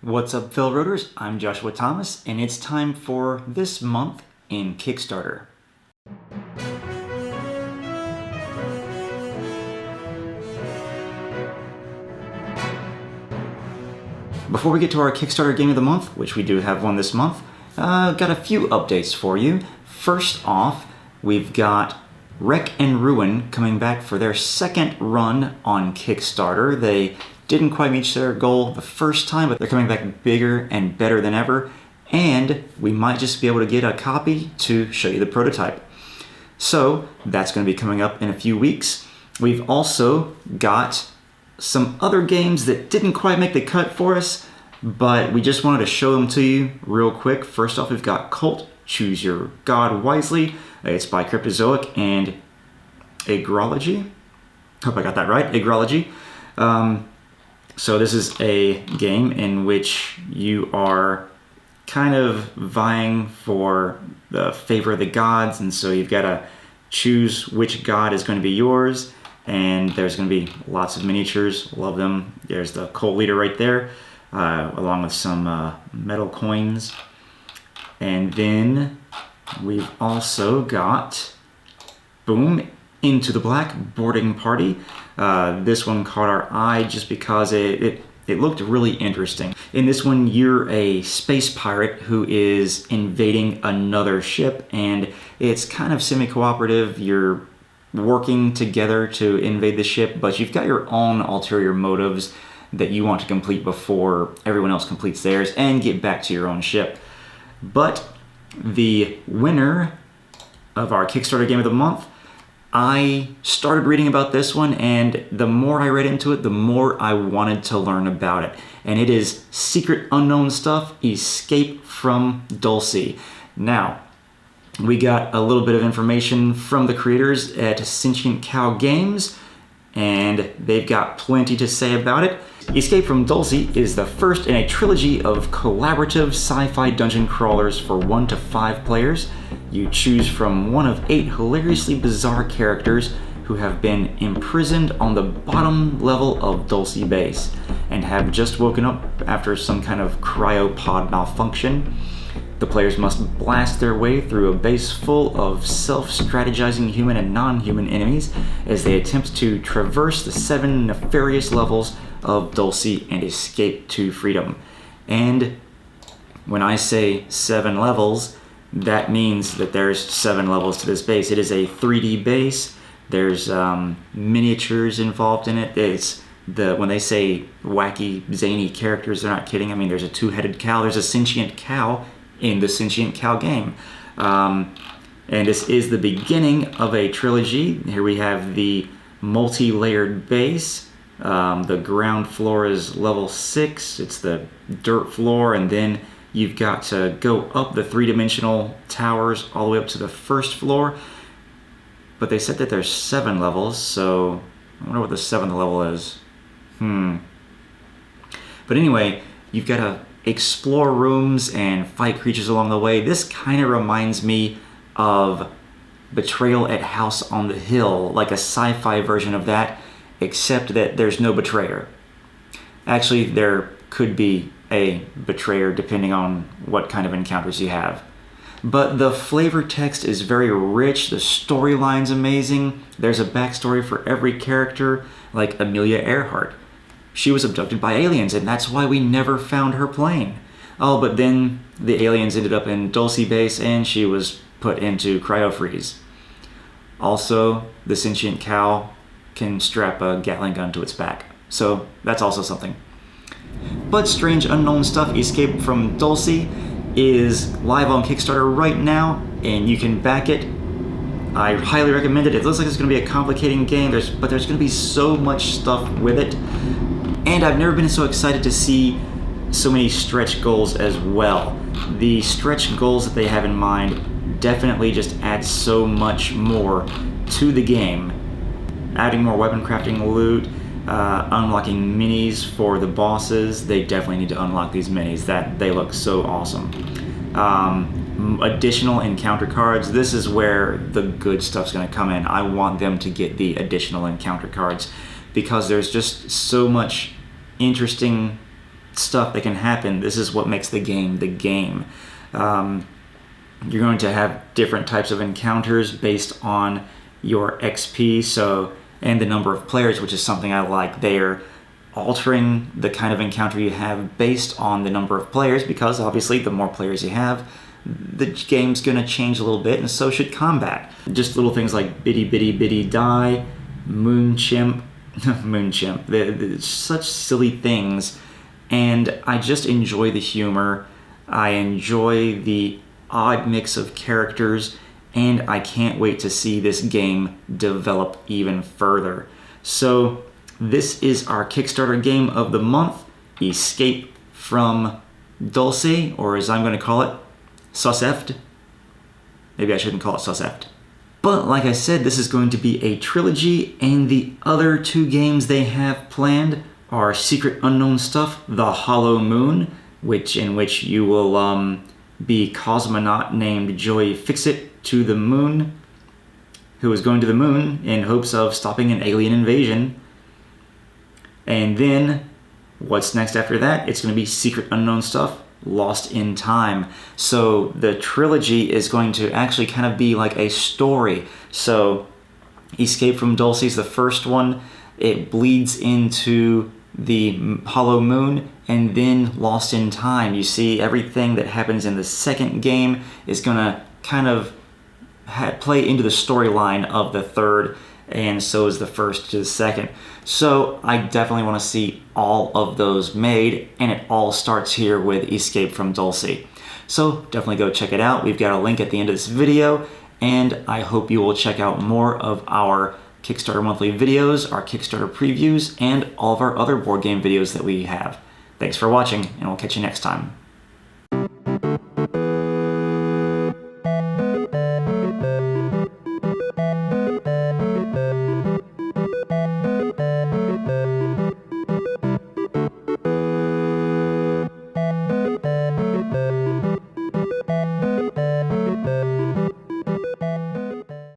What's up, fellow roaders? I'm Joshua Thomas, and it's time for this month in Kickstarter. Before we get to our Kickstarter game of the month, which we do have one this month, got a few updates for you. First off, we've got Wreck and Ruin coming back for their second run on Kickstarter. They didn't quite reach their goal the first time, but they're coming back bigger and better than ever, and we might just be able to get a copy to show you the prototype. So that's going to be coming up in a few weeks. We've also got some other games that didn't quite make the cut for us, but we just wanted to show them to you real quick. First off, we've got Cult, Choose Your God Wisely. It's by Cryptozoic and Agrology. Hope I got that right, Agrology. So this is a game in which you are kind of vying for the favor of the gods, and so you've got to choose which god is going to be yours, and there's going to be lots of miniatures. Love them. There's the cult leader right there, along with some metal coins. And then we've also got, boom, Into the Black Boarding Party. This one caught our eye just because it looked really interesting. In this one, you're a space pirate who is invading another ship, and it's kind of semi-cooperative. You're working together to invade the ship, but you've got your own ulterior motives that you want to complete before everyone else completes theirs and get back to your own ship. But the winner of our Kickstarter game of the month, I started reading about this one, and the more I read into it, the more I wanted to learn about it. And it is Secret Unknown Stuff, Escape from Dulce. Now, we got a little bit of information from the creators at Sentient Cow Games, and they've got plenty to say about it. Escape from Dulce is the first in a trilogy of collaborative sci-fi dungeon crawlers for 1 to 5 players. You choose from one of 8 hilariously bizarre characters who have been imprisoned on the bottom level of Dulce Base and have just woken up after some kind of cryopod malfunction. The players must blast their way through a base full of self-strategizing human and non-human enemies as they attempt to traverse the 7 nefarious levels of Dulce and escape to freedom. And when I say 7 levels, that means that there's 7 levels to this base. It is a 3D base. There's miniatures involved in it. It's when they say wacky, zany characters, they're not kidding. I mean, there's a 2-headed cow. There's a sentient cow in the Sentient Cow game. And this is the beginning of a trilogy. Here we have the multi-layered base. The ground floor is level 6. It's the dirt floor, and then you've got to go up the 3-dimensional towers all the way up to the first floor. But they said that there's 7 levels, so I wonder what the 7th level is. But anyway, you've got to explore rooms and fight creatures along the way. This kind of reminds me of Betrayal at House on the Hill, like a sci-fi version of that, except that there's no betrayer. Actually, there could be a betrayer depending on what kind of encounters you have. But the flavor text is very rich, the storyline's amazing, there's a backstory for every character, like Amelia Earhart. She was abducted by aliens, and that's why we never found her plane. Oh, but then the aliens ended up in Dulce Base, and she was put into cryo-freeze. Also, the sentient cow can strap a Gatling gun to its back, so that's also something. But Strange Unknown Stuff, Escape from Dulce, is live on Kickstarter right now, and you can back it. I highly recommend it. It looks like it's going to be a complicating game, but there's going to be so much stuff with it. And I've never been so excited to see so many stretch goals as well. The stretch goals that they have in mind definitely just add so much more to the game. Adding more weapon crafting loot, unlocking minis for the bosses. They definitely need to unlock these minis. They look so awesome. Additional encounter cards. This is where the good stuff's going to come in. I want them to get the additional encounter cards because there's just so much interesting stuff that can happen. This is what makes the game the game. You're going to have different types of encounters based on your XP, and the number of players, which is something I like. They're altering the kind of encounter you have based on the number of players, because obviously the more players you have, the game's going to change a little bit, and so should combat. Just little things like Biddy Biddy Biddy Die, Moon Chimp, Moon Chimp. They're such silly things, and I just enjoy the humor. I enjoy the odd mix of characters, and I can't wait to see this game develop even further. So this is our Kickstarter game of the month, Escape from Dulce, or as I'm going to call it, Suseft. Maybe I shouldn't call it Suseft. But like I said, this is going to be a trilogy, and the other 2 games they have planned are Secret Unknown Stuff, The Hollow Moon, in which you will be cosmonaut named Joy Fixit to the moon, who is going to the moon in hopes of stopping an alien invasion. And then, what's next after that? It's going to be Secret Unknown Stuff, Lost in Time. So the trilogy is going to actually kind of be like a story. So Escape from Dulce is the first one. It bleeds into the Hollow Moon, and then Lost in Time. You see, everything that happens in the second game is going to kind of play into the storyline of the third, and so is the first to the second. So I definitely want to see all of those made, and it all starts here with Escape from Dulce. So definitely go check it out. We've got a link at the end of this video, and I hope you will check out more of our Kickstarter monthly videos, our Kickstarter previews, and all of our other board game videos that we have. Thanks for watching, and we'll catch you next time.